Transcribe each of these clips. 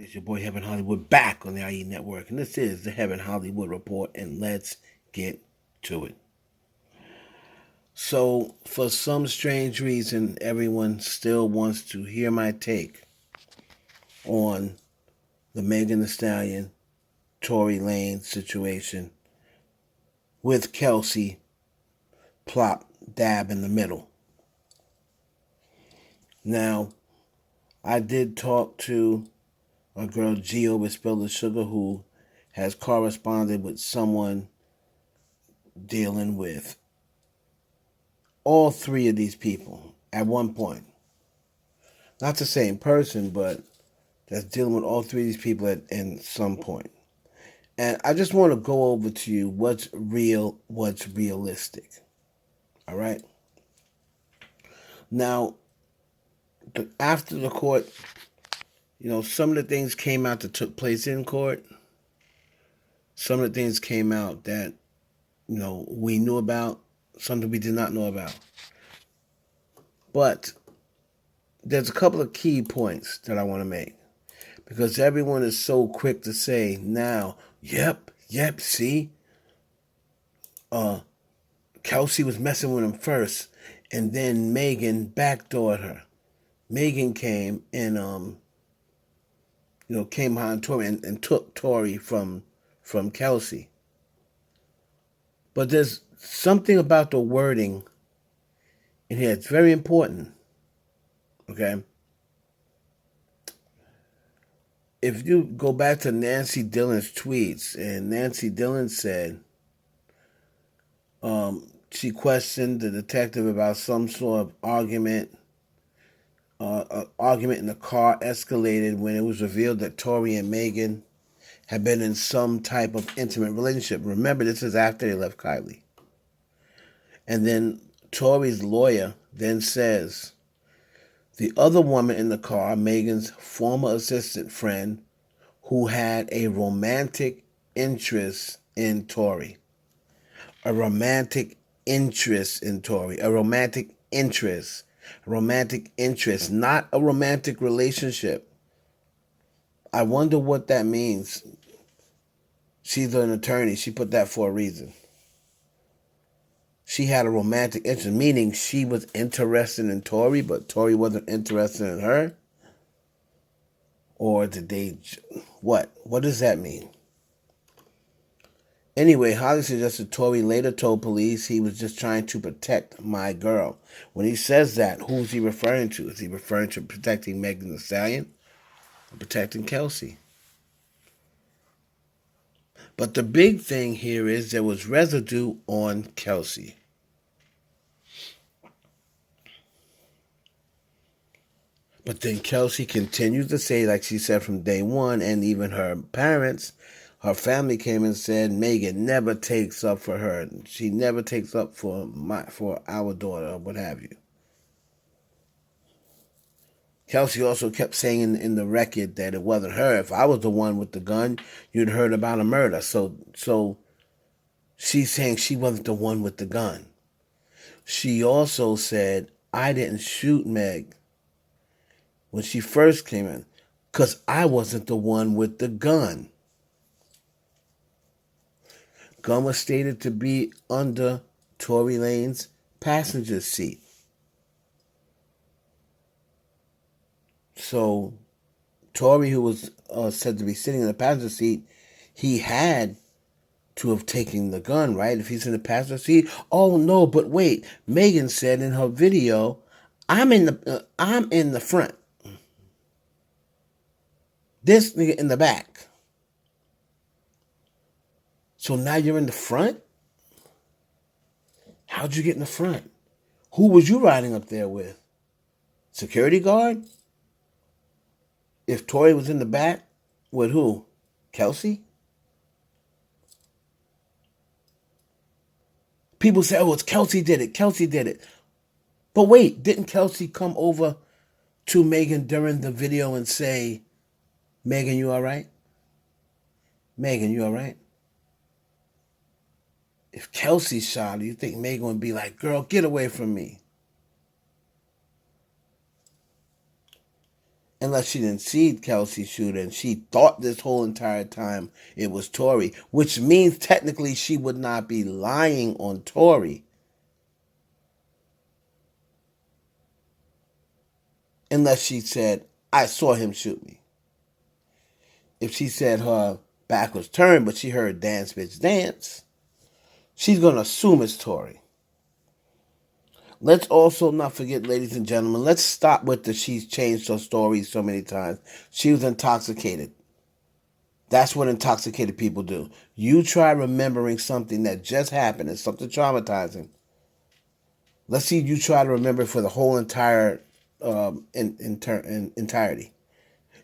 It's your boy Heaven Hollywood back on the IE Network, and this is the Heaven Hollywood Report, and let's get to it. So, for some strange reason, everyone still wants to hear my take on the Megan Thee Stallion, Tory Lanez situation with Kelsey plop dab in the middle. Now, I did talk to a girl, Gio with Spill the Sugar, who has corresponded with someone dealing with all three of these people at one point. Not the same person, but that's dealing with all three of these people at some point. And I just want to go over to you what's real, what's realistic. All right? Now, after the court, some of the things came out that took place in court. Some of the things came out that, we knew about, something we did not know about. But there's a couple of key points that I want to make. Because everyone is so quick to say now, yep, see? Kelsey was messing with him first, and then Megan backdoored her. Megan came and came behind Tory and took Tory from Kelsey. But there's something about the wording in here. It's very important. Okay? If you go back to Nancy Dillon's tweets, and Nancy Dillon said she questioned the detective about some sort of argument. Argument in the car escalated when it was revealed that Tory and Megan had been in some type of intimate relationship. Remember, this is after they left Kylie. And then Tory's lawyer then says, the other woman in the car, Megan's former assistant friend, who had a romantic interest in Tory. A romantic interest in Tory. A romantic interest. Romantic interest, not a romantic relationship. I wonder what that means. She's an attorney. She put that for a reason. She had a romantic interest, meaning she was interested in Tory, but Tory wasn't interested in her? Or did they... What? What does that mean? Anyway, Holly suggested Tory later told police he was just trying to protect my girl. When he says that, who's he referring to? Is he referring to protecting Megan Thee Stallion or protecting Kelsey? But the big thing here is there was residue on Kelsey. But then Kelsey continued to say, like she said from day one, and even her parents, her family came and said Megan never takes up for her. She never takes up for our daughter or what have you. Kelsey also kept saying in the record that it wasn't her. If I was the one with the gun, you'd heard about a murder. So she's saying she wasn't the one with the gun. She also said, I didn't shoot Meg when she first came in because I wasn't the one with the gun. Gun was stated to be under Tory Lanez's passenger seat. So, Tory, who was said to be sitting in the passenger seat, he had to have taken the gun, right? If he's in the passenger seat. Oh no, but wait. Megan said in her video, I'm in the front. This nigga in the back. So now you're in the front? How'd you get in the front? Who was you riding up there with? Security guard? If Tory was in the back, with who? Kelsey? People say, oh, it's Kelsey did it. Kelsey did it. But wait, didn't Kelsey come over to Megan during the video and say, Megan, you all right? Megan, you all right? If Kelsey shot her, you think Megan would be like, girl, get away from me. unless she didn't see Kelsey shoot and she thought this whole entire time it was Tory, which means technically she would not be lying on Tory unless she said, I saw him shoot me. If she said her back was turned, but she heard dance bitch dance, she's going to assume it's Tory. Let's also not forget, ladies and gentlemen, let's stop with the she's changed her story so many times. She was intoxicated. That's what intoxicated people do. You try remembering something that just happened and something traumatizing. Let's see you try to remember for the whole entire entirety.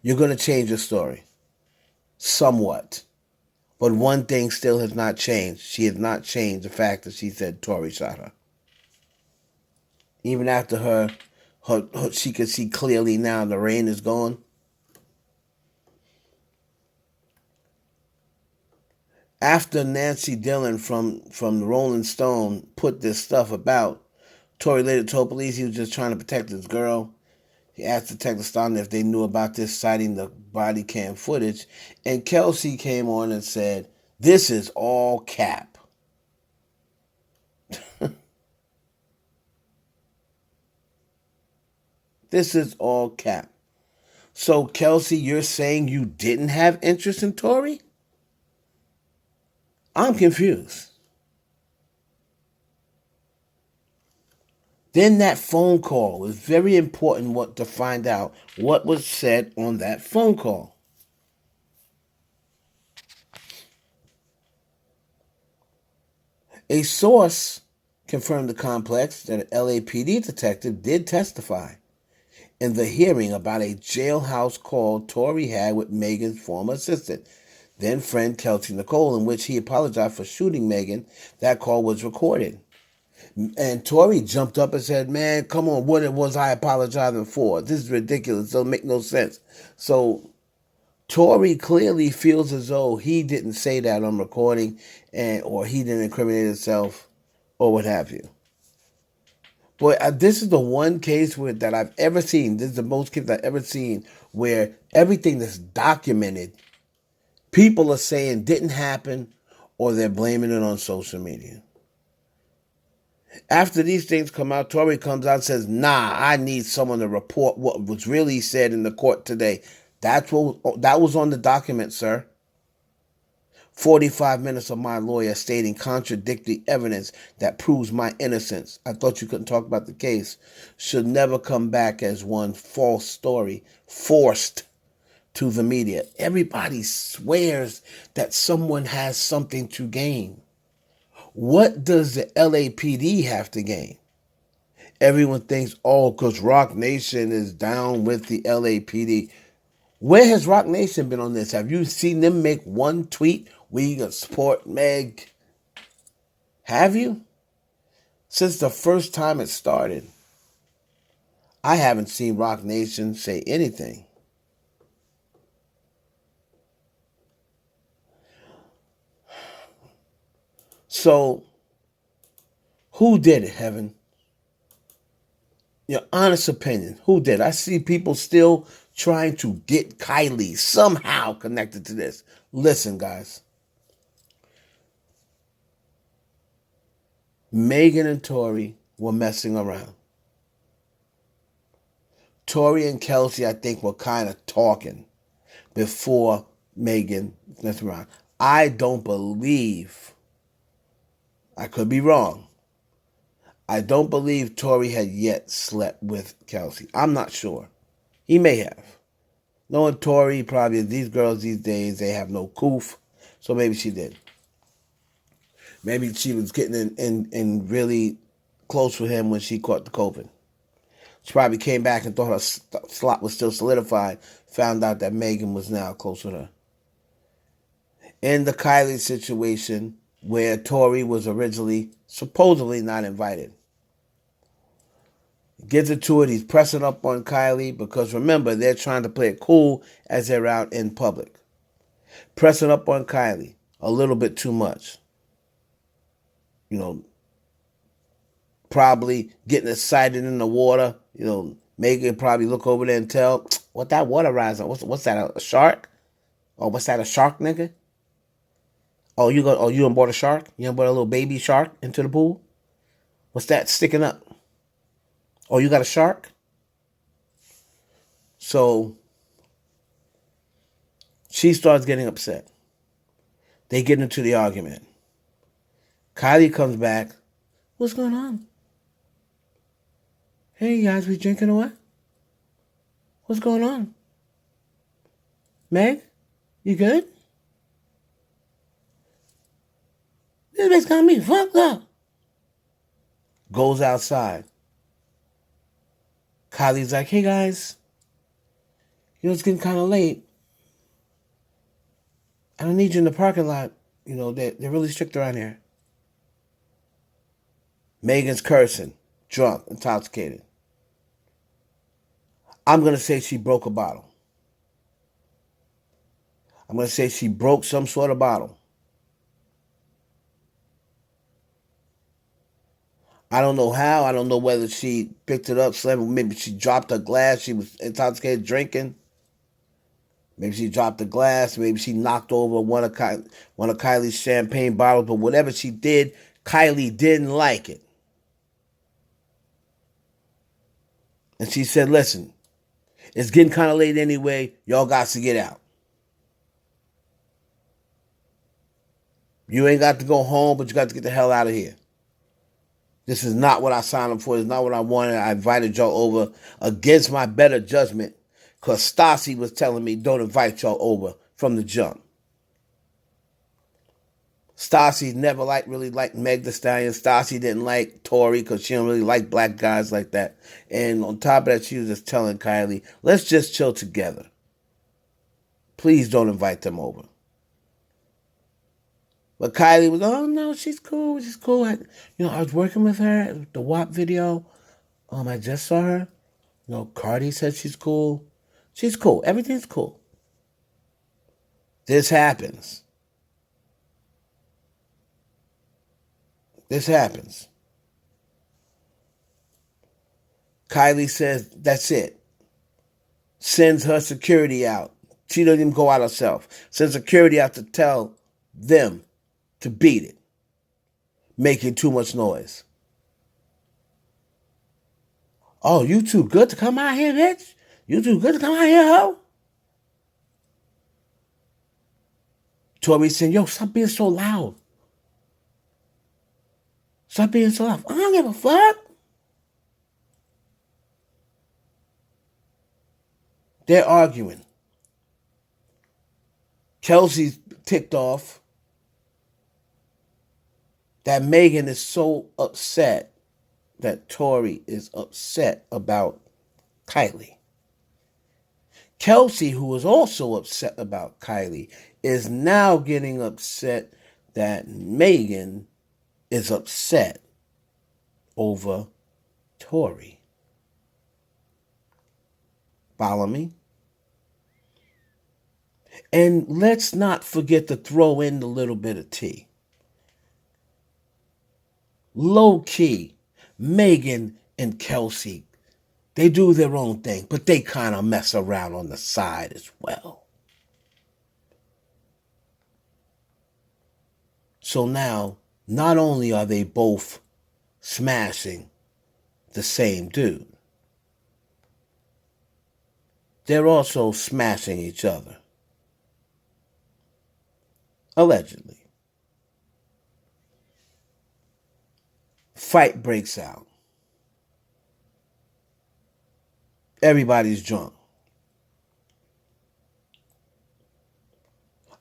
You're going to change your story. Somewhat. But one thing still has not changed. She has not changed the fact that she said Tory shot her. Even after her she could see clearly now the rain is gone. After Nancy Dillon from the Rolling Stone put this stuff about, Tory later told police he was just trying to protect his girl. He asked Detective Stallion if they knew about this, citing the body cam footage. And Kelsey came on and said, this is all cap. This is all cap. So, Kelsey, you're saying you didn't have interest in Tory? I'm confused. Then that phone call was very important to find out what was said on that phone call. A source confirmed the complex that an LAPD detective did testify in the hearing about a jailhouse call Tory had with Megan's former assistant, then friend Kelsey Nicole, in which he apologized for shooting Megan. That call was recorded. And Tory jumped up and said, man, come on, what was I apologizing for? This is ridiculous. It doesn't make no sense. So Tory clearly feels as though he didn't say that on recording or he didn't incriminate himself or what have you. But this is the one case that I've ever seen. This is the most cases I've ever seen where everything that's documented, people are saying didn't happen or they're blaming it on social media. After these things come out, Tory comes out and says, nah, I need someone to report what was really said in the court today. That was on the document, sir. 45 minutes of my lawyer stating contradictory evidence that proves my innocence. I thought you couldn't talk about the case. Should never come back as one false story forced to the media. Everybody swears that someone has something to gain. What does the LAPD have to gain? Everyone thinks, because Rock Nation is down with the LAPD. Where has Rock Nation been on this? Have you seen them make one tweet, we gonna support Meg? Have you? Since the first time it started, I haven't seen Rock Nation say anything. So, who did it, Heaven? Your honest opinion, who did? I see people still trying to get Kylie somehow connected to this. Listen, guys. Megan and Tory were messing around. Tory and Kelsey, I think, were kind of talking before Megan messed around. I don't believe, I could be wrong, I don't believe Tory had yet slept with Kelsey. I'm not sure. He may have. Knowing Tory, probably these girls these days, they have no coof. So maybe she did. Maybe she was getting in really close with him when she caught the COVID. She probably came back and thought her slot was still solidified. Found out that Megan was now close with her. In the Kylie situation, where Tory was originally supposedly not invited. Gets into it, he's pressing up on Kylie because remember, they're trying to play it cool as they're out in public. Pressing up on Kylie a little bit too much. Probably getting excited in the water, Megan probably look over there and tell, what that water rising? What's that, a shark? Oh, what's that, a shark, nigga? You on board a shark? You on board a little baby shark into the pool? What's that sticking up? Oh, you got a shark? So she starts getting upset. They get into the argument. Kylie comes back. What's going on? Hey guys, we drinking or what? What's going on? Meg, you good? This bitch got me fucked up. Goes outside. Kylie's like, hey guys, it's getting kind of late. I don't need you in the parking lot. They're really strict around here. Megan's cursing, drunk, intoxicated. I'm going to say she broke a bottle. I'm going to say she broke some sort of bottle. I don't know how. I don't know whether she picked it up, slammed it. Maybe she dropped a glass. She was intoxicated drinking. Maybe she dropped a glass. Maybe she knocked over one of Kylie's champagne bottles. But whatever she did, Kylie didn't like it. And she said, listen, it's getting kind of late anyway. Y'all got to get out. You ain't got to go home, but you got to get the hell out of here. This is not what I signed up for. It's not what I wanted. I invited y'all over against my better judgment because Stassi was telling me don't invite y'all over from the jump. Stassi never really liked Meg Thee Stallion. Stassi didn't like Tory because she don't really like black guys like that. And on top of that, she was just telling Kylie, let's just chill together. Please don't invite them over. But Kylie was, oh no, she's cool. She's cool. I was working with her, the WAP video. I just saw her. Cardi said she's cool. She's cool. Everything's cool. This happens. Kylie says, that's it. Sends her security out. She doesn't even go out herself. Sends security out to tell them to beat it. Making too much noise. Oh, you too good to come out here, bitch? You too good to come out here, ho? Tory saying, yo, stop being so loud. Stop being so loud. I don't give a fuck. They're arguing. Kelsey's ticked off that Megan is so upset that Tory is upset about Kylie. Kelsey, who was also upset about Kylie, is now getting upset that Megan is upset over Tory. Follow me? And let's not forget to throw in a little bit of tea. Low key, Megan and Kelsey, they do their own thing, but they kind of mess around on the side as well. So now, not only are they both smashing the same dude, they're also smashing each other. Allegedly. Fight breaks out. Everybody's drunk.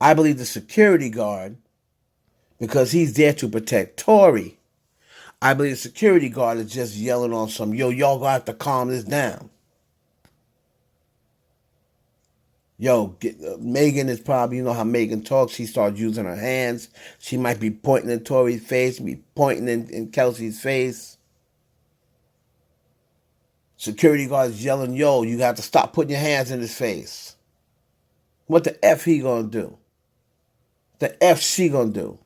I believe the security guard, because he's there to protect Tory, I believe the security guard is just yelling on some, yo, y'all gonna have to calm this down. Megan is probably, you know how Megan talks, she starts using her hands. She might be pointing in Tory's face, be pointing in Kelsey's face. Security guard's yelling, yo, you got to stop putting your hands in his face. What the F he gonna do? The F she gonna do?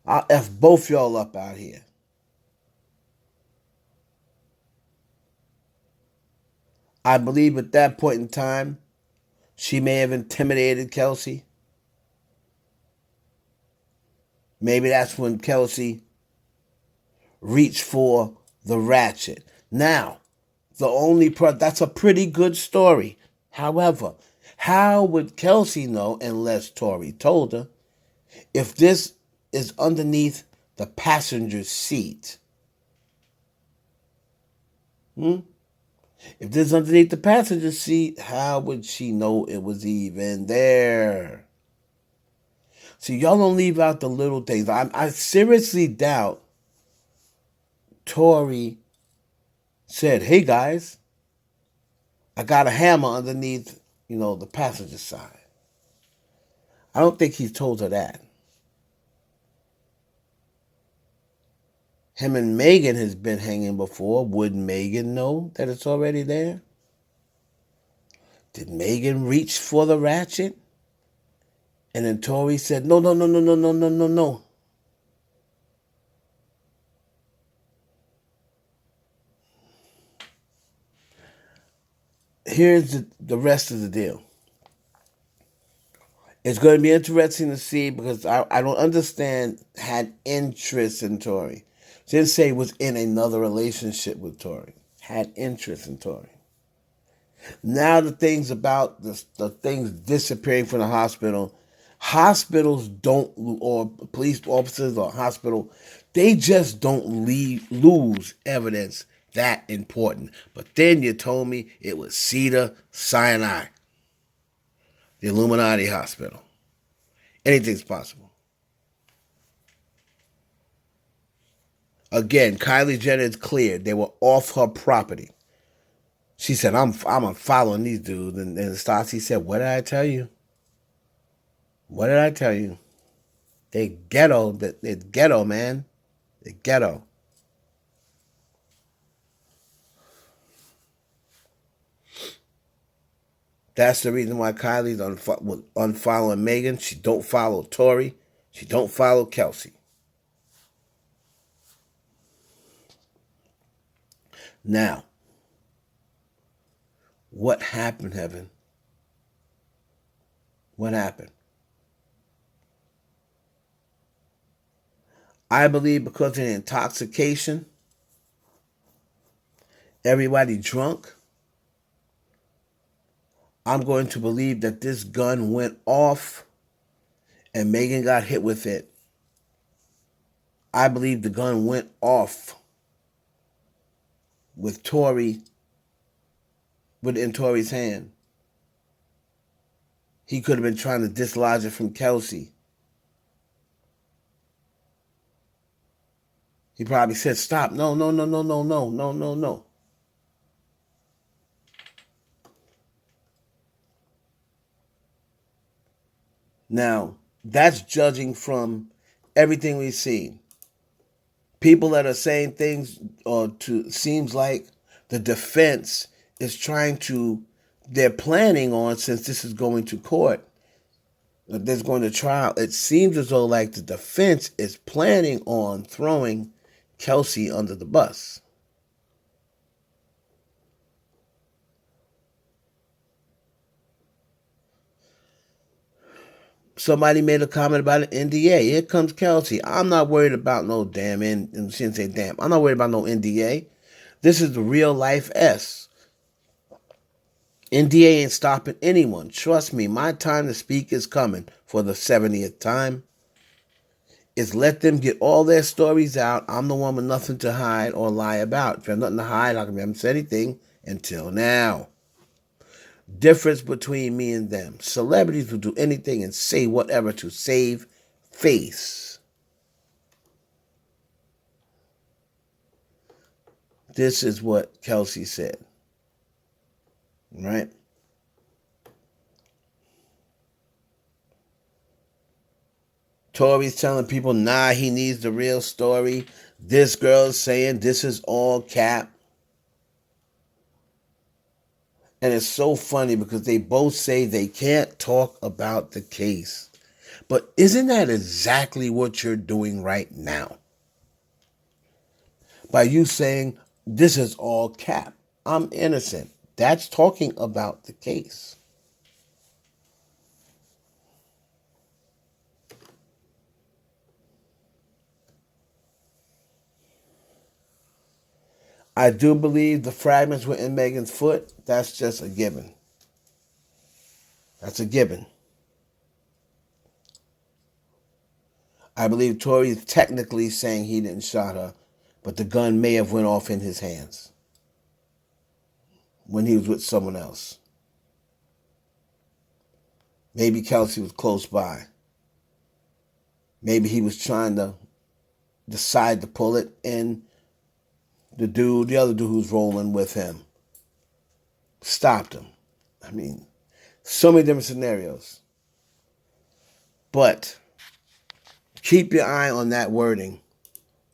I'll F both y'all up out here. I believe at that point in time, she may have intimidated Kelsey. Maybe that's when Kelsey reached for the ratchet. Now, the only that's a pretty good story. However, how would Kelsey know unless Tory told her if this is underneath the passenger seat? If this is underneath the passenger seat, how would she know it was even there? See, y'all don't leave out the little things. I seriously doubt Tory said, "Hey guys, I got a hammer underneath, the passenger side." I don't think he's told her that. Him and Megan has been hanging before. Would Megan know that it's already there? Did Megan reach for the ratchet? And then Tory said, "No, no, no, no, no, no, no, no, no." Here's the rest of the deal. It's going to be interesting to see because I don't understand had interest in Tory. Didn't say was in another relationship with Tory. Had interest in Tory. Now the things about the things disappearing from the hospital, hospitals don't, or police officers or hospital, they just don't lose evidence that important. But then you told me it was Cedar Sinai, the Illuminati hospital. Anything's possible. Again, Kylie Jenner is cleared. They were off her property. She said, I'm following these dudes. And Stassi said, "What did I tell you? What did I tell you? They ghetto. It's ghetto, man. They ghetto." That's the reason why Kylie's unfollowing Megan. She don't follow Tory. She don't follow Kelsey. Now, what happened, Heaven? What happened? I believe because of the intoxication, everybody drunk, I'm going to believe that this gun went off and Megan got hit with it. I believe the gun went off with Tory, in Tory's hand. He could have been trying to dislodge it from Kelsey. He probably said, "Stop. No, no, no, no, no, no, no, no, no." Now, that's judging from everything we've seen. People that are saying things seems like the defense is they're planning on, since this is going to court, there's going to trial. It seems as though like the defense is planning on throwing Kelsey under the bus. Somebody made a comment about an NDA. Here comes Kelsey. I'm not worried about no damn and she didn't say damn. I'm not worried about no NDA. This is the real life S. NDA ain't stopping anyone. Trust me, my time to speak is coming for the 70th time. Is let them get all their stories out. I'm the one with nothing to hide or lie about. If you have nothing to hide, I haven't said anything until now. Difference between me and them. Celebrities will do anything and say whatever to save face. This is what Kelsey said. Right? Tory's telling people, nah, he needs the real story. This girl is saying this is all cap. And it's so funny because they both say they can't talk about the case. But isn't that exactly what you're doing right now? By you saying, this is all cap. I'm innocent. That's talking about the case. I do believe the fragments were in Megan's foot. That's just a given. That's a given. I believe Tory is technically saying he didn't shot her, but the gun may have went off in his hands when he was with someone else. Maybe Kelsey was close by. Maybe he was trying to decide to pull it, and the other dude who's rolling with him, stopped him. I mean, so many different scenarios. But keep your eye on that wording.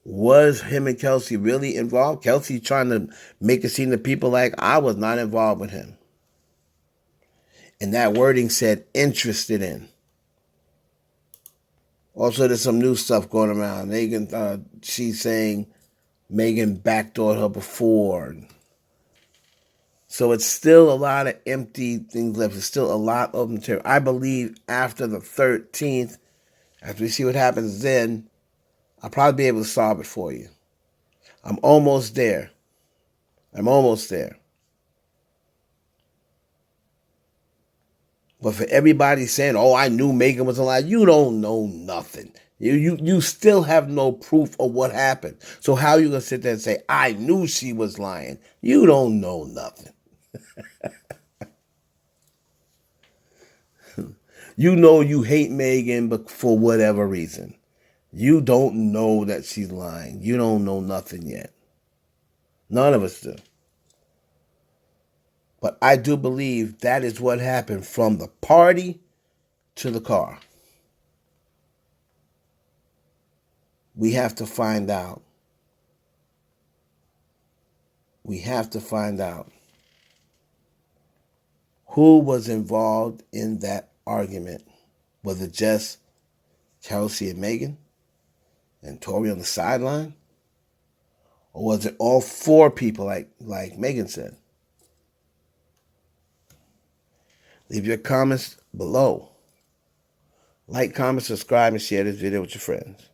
Was him and Kelsey really involved? Kelsey trying to make it seem to people like I was not involved with him. And that wording said interested in. Also, there's some new stuff going around. Megan, she's saying Megan backdoored her before. So it's still a lot of empty things left. There's still a lot of material. I believe after the 13th, after we see what happens then, I'll probably be able to solve it for you. I'm almost there. I'm almost there. But for everybody saying, oh, I knew Megan was alive, you don't know nothing. You still have no proof of what happened. So how are you going to sit there and say, I knew she was lying? You don't know nothing. You know you hate Megan, but for whatever reason. You don't know that she's lying. You don't know nothing yet. None of us do. But I do believe that is what happened from the party to the car. We have to find out. We have to find out who was involved in that argument. Was it just Kelsey and Megan and Tory on the sideline? Or was it all four people like Megan said? Leave your comments below. Like, comment, subscribe, and share this video with your friends.